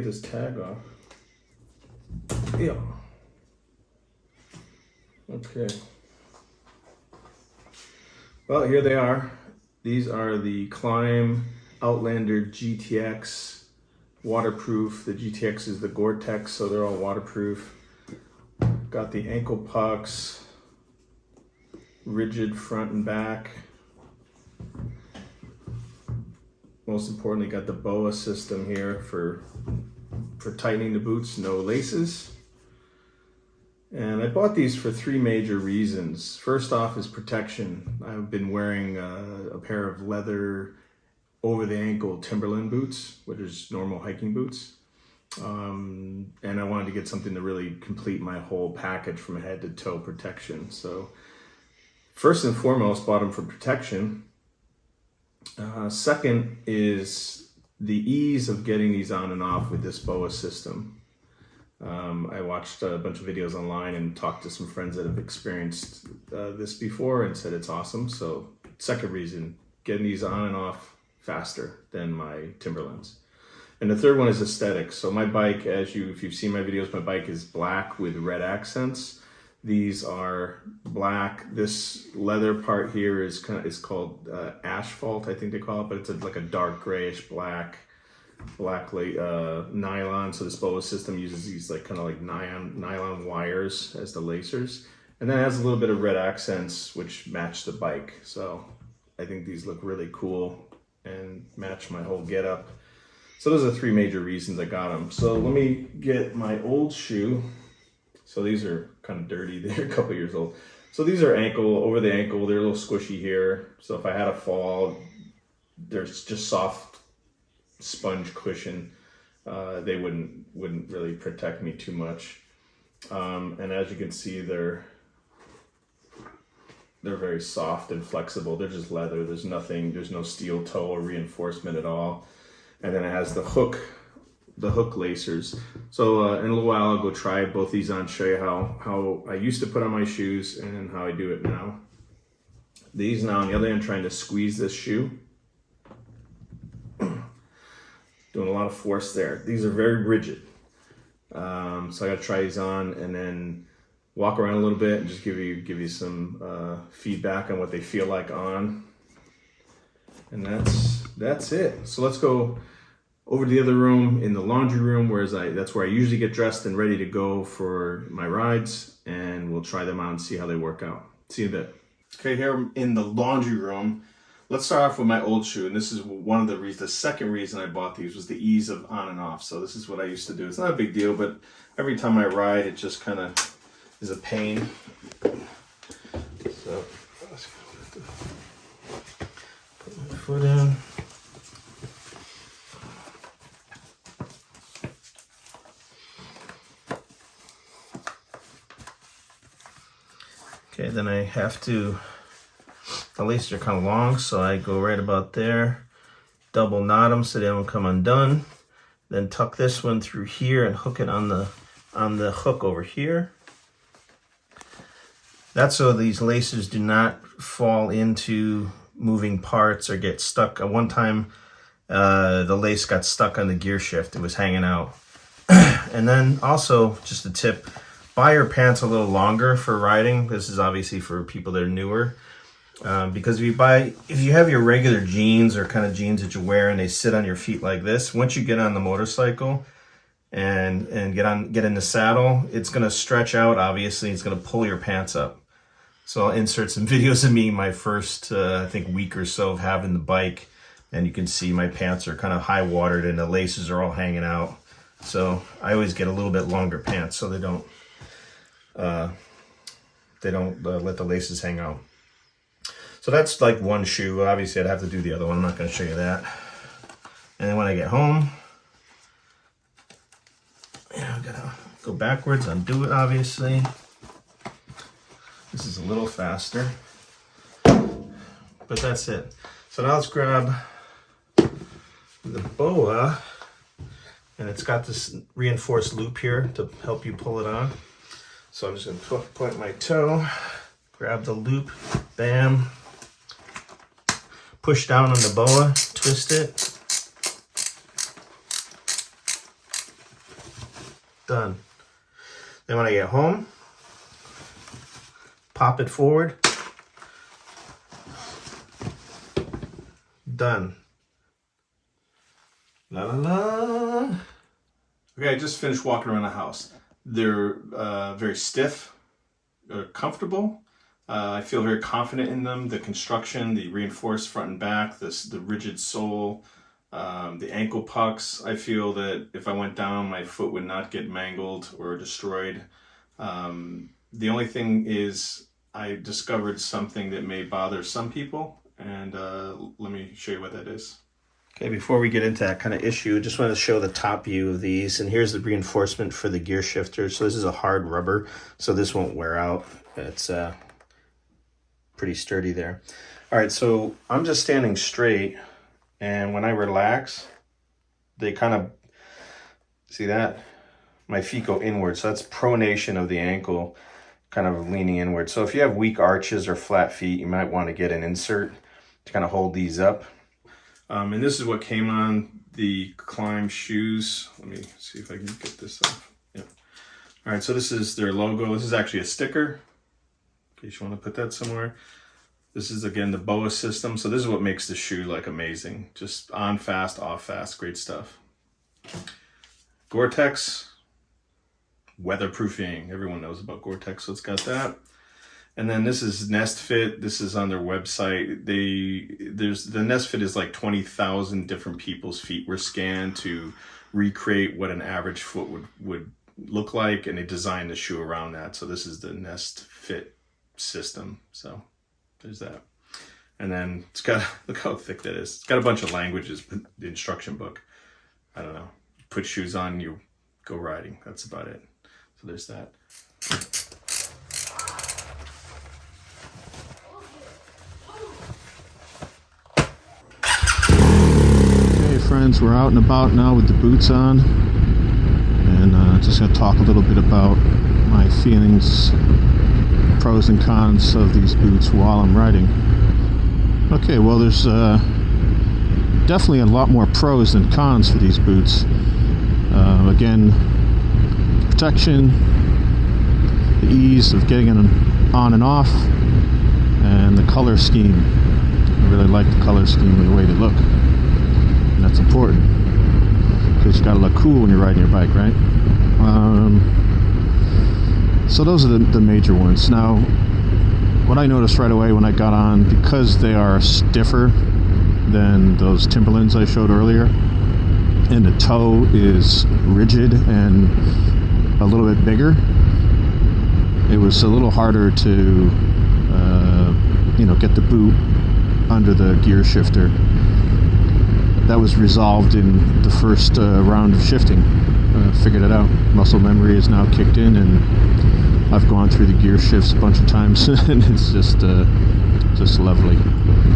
this tag off. Yeah. Okay. Well, here they are. These are the KLIM Outlander GTX waterproof. The GTX is the Gore-Tex, so they're all waterproof. Got the ankle pucks, rigid front and back. Most importantly, got the BOA system here for tightening the boots, no laces. And I bought these for three major reasons. First off is protection. I've been wearing a pair of leather over the ankle Timberland boots, which is normal hiking boots. And I wanted to get something to really complete my whole package from head to toe protection. So first and foremost, bought them for protection. Second is the ease of getting these on and off with this BOA system. I watched a bunch of videos online and talked to some friends that have experienced this before and said it's awesome. So second reason, getting these on and off faster than my Timberlands. And the third one is aesthetics. So my bike, if you've seen my videos, my bike is black with red accents. These are black. This leather part here is called asphalt, I think they call it, but it's like a dark grayish black nylon. So this BOA system uses these kind of nylon wires as the lacers, and then it has a little bit of red accents which match the bike. So I think these look really cool and match my whole getup. So those are three major reasons I got them. So let me get my old shoe. So these are kind of dirty. They're a couple years old. So these are over the ankle. They're a little squishy here. So if I had a fall, there's just soft sponge cushion. They wouldn't really protect me too much. And as you can see, they're very soft and flexible. They're just leather. There's no steel toe or reinforcement at all. And then it has the hook lacers. So in a little while I'll go try both these on, show you how I used to put on my shoes and how I do it now. These now on the other end, trying to squeeze this shoe. Doing a lot of force there. These are very rigid. So I gotta try these on and then walk around a little bit and just give you some feedback on what they feel like on. And that's it. So let's go over to the other room in the laundry room, that's where I usually get dressed and ready to go for my rides, and we'll try them out and see how they work out. See you in a bit. Okay, here in the laundry room, let's start off with my old shoe, and this is one of the reasons. The second reason I bought these was the ease of on and off. So this is what I used to do. It's not a big deal, but every time I ride, it just kind of is a pain. So let's go. Put my foot in. Okay, then I have to, the laces are kind of long, so I go right about there, double knot them so they don't come undone, then tuck this one through here and hook it on the hook over here. That's so these laces do not fall into moving parts or get stuck. At one time, the lace got stuck on the gear shift. It was hanging out. And then also, just a tip, buy your pants a little longer for riding. This is obviously for people that are newer. Because if you have your regular jeans or kind of jeans that you wear and they sit on your feet like this, once you get on the motorcycle and get in the saddle, it's gonna stretch out, obviously, it's gonna pull your pants up. So I'll insert some videos of me my first, I think, week or so of having the bike, and you can see my pants are kind of high watered and the laces are all hanging out. So I always get a little bit longer pants so they don't let the laces hang out. So that's like one shoe. Obviously I'd have to do the other one. I'm not going to show you that. And then when I get home, I'm gonna go backwards, undo it obviously. This is a little faster, but that's it. So now let's grab the BOA, and it's got this reinforced loop here to help you pull it on. So I'm just gonna point my toe, grab the loop, bam, push down on the BOA, twist it, Done. Then when I get home, pop it forward. Done. La la la. Okay, I just finished walking around the house. They're very stiff, comfortable. I feel very confident in them. The construction, the reinforced front and back, the rigid sole, the ankle pucks. I feel that if I went down, my foot would not get mangled or destroyed. The only thing is I discovered something that may bother some people, and let me show you what that is. Okay, before we get into that kind of issue, just want to show the top view of these. And here's the reinforcement for the gear shifter. So this is a hard rubber, so this won't wear out. It's pretty sturdy there. All right, so I'm just standing straight, and when I relax, they kind of, see that? My feet go inward, so that's pronation of the ankle, kind of leaning inward. So if you have weak arches or flat feet, you might want to get an insert to kind of hold these up. And this is what came on the KLIM shoes. Let me see if I can get this off. Yeah. All right, so this is their logo. This is actually a sticker, in case you want to put that somewhere. This is, again, the BOA system. So this is what makes the shoe, like, amazing. Just on fast, off fast, great stuff. Gore-Tex, weatherproofing. Everyone knows about Gore-Tex, so it's got that. And then this is Nest Fit. This is on their website. The Nest Fit is like 20,000 different people's feet were scanned to recreate what an average foot would look like, and they designed the shoe around that. So this is the Nest Fit system. So there's that. And then it's got, look how thick that is. It's got a bunch of languages, the instruction book. I don't know. Put shoes on, you go riding. That's about it. So there's that. Friends, we're out and about now with the boots on, and just going to talk a little bit about my feelings, pros and cons of these boots while I'm riding. Okay, well, there's definitely a lot more pros than cons for these boots. Again, protection, the ease of getting them on and off, and the color scheme. I really like the color scheme and the way they look. And that's important, because you gotta look cool when you're riding your bike, right? So those are the major ones. Now, what I noticed right away when I got on, because they are stiffer than those Timberlands I showed earlier, and the toe is rigid and a little bit bigger, it was a little harder to get the boot under the gear shifter. That was resolved in the first round of shifting. Figured it out. Muscle memory is now kicked in, and I've gone through the gear shifts a bunch of times, and it's just lovely.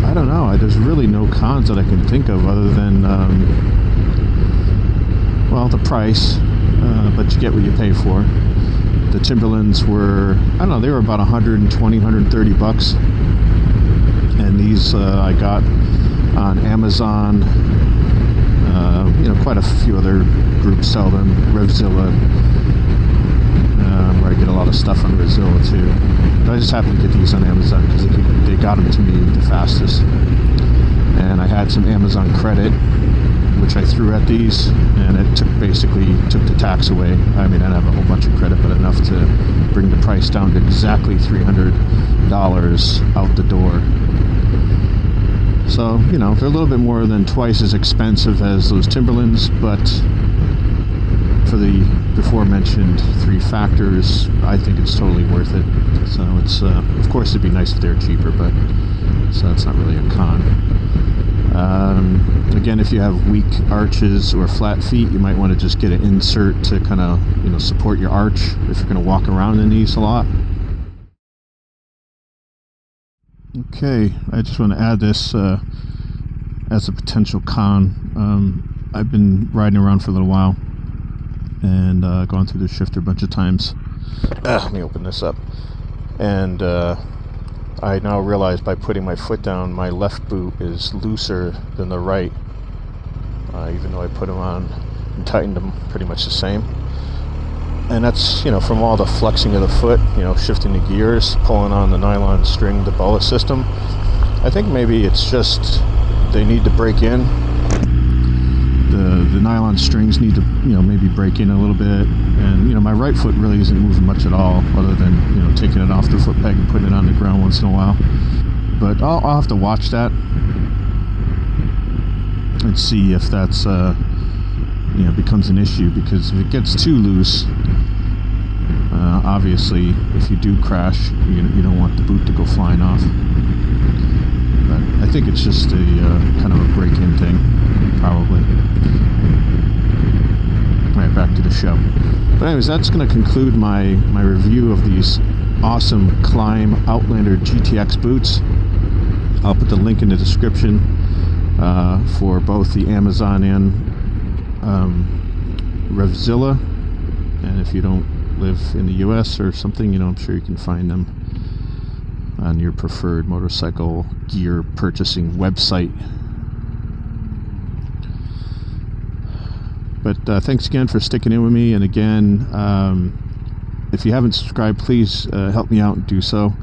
I don't know. There's really no cons that I can think of other than, well, the price, but you get what you pay for. The Timberlands were, I don't know, they were about 120, 130 bucks, and these I got on Amazon. Quite a few other groups sell them. Revzilla, where I get a lot of stuff on Revzilla too. But I just happened to get these on Amazon because they got them to me the fastest. And I had some Amazon credit, which I threw at these, and it basically took the tax away. I mean, I didn't have a whole bunch of credit, but enough to bring the price down to exactly $300 out the door. So, they're a little bit more than twice as expensive as those Timberlands, but for the before-mentioned three factors, I think it's totally worth it. So it's, of course, it'd be nice if they were cheaper, but so that's not really a con. Again, if you have weak arches or flat feet, you might want to just get an insert to kind of, support your arch if you're going to walk around in these a lot. Okay, I just want to add this as a potential con. I've been riding around for a little while and gone through the shifter a bunch of times. Let me open this up. And I now realize by putting my foot down, my left boot is looser than the right, even though I put them on and tightened them pretty much the same. And that's, you know, from all the flexing of the foot, you know, shifting the gears, pulling on the nylon string, the boa system. I think maybe it's just they need to break in. The nylon strings need to, you know, maybe break in a little bit. And, you know, my right foot really isn't moving much at all, other than, you know, taking it off the foot peg and putting it on the ground once in a while. But I'll have to watch that and see if that's, you know, becomes an issue, because if it gets too loose, obviously, if you do crash, you don't want the boot to go flying off. But I think it's just a kind of a break-in thing, probably. Alright, back to the show. But anyways, that's going to conclude my review of these awesome KLIM Outlander GTX boots. I'll put the link in the description for both the Amazon and Revzilla. And if you don't live in the US or something, you know, I'm sure you can find them on your preferred motorcycle gear purchasing website. But thanks again for sticking in with me. And again, if you haven't subscribed, please help me out and do so.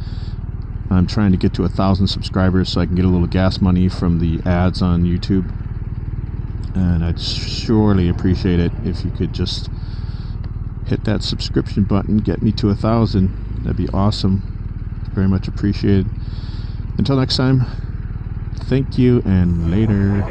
I'm trying to get to 1,000 subscribers so I can get a little gas money from the ads on YouTube. And I'd surely appreciate it if you could just hit that subscription button, get me to 1,000. That'd be awesome. Very much appreciated. Until next time, thank you and later.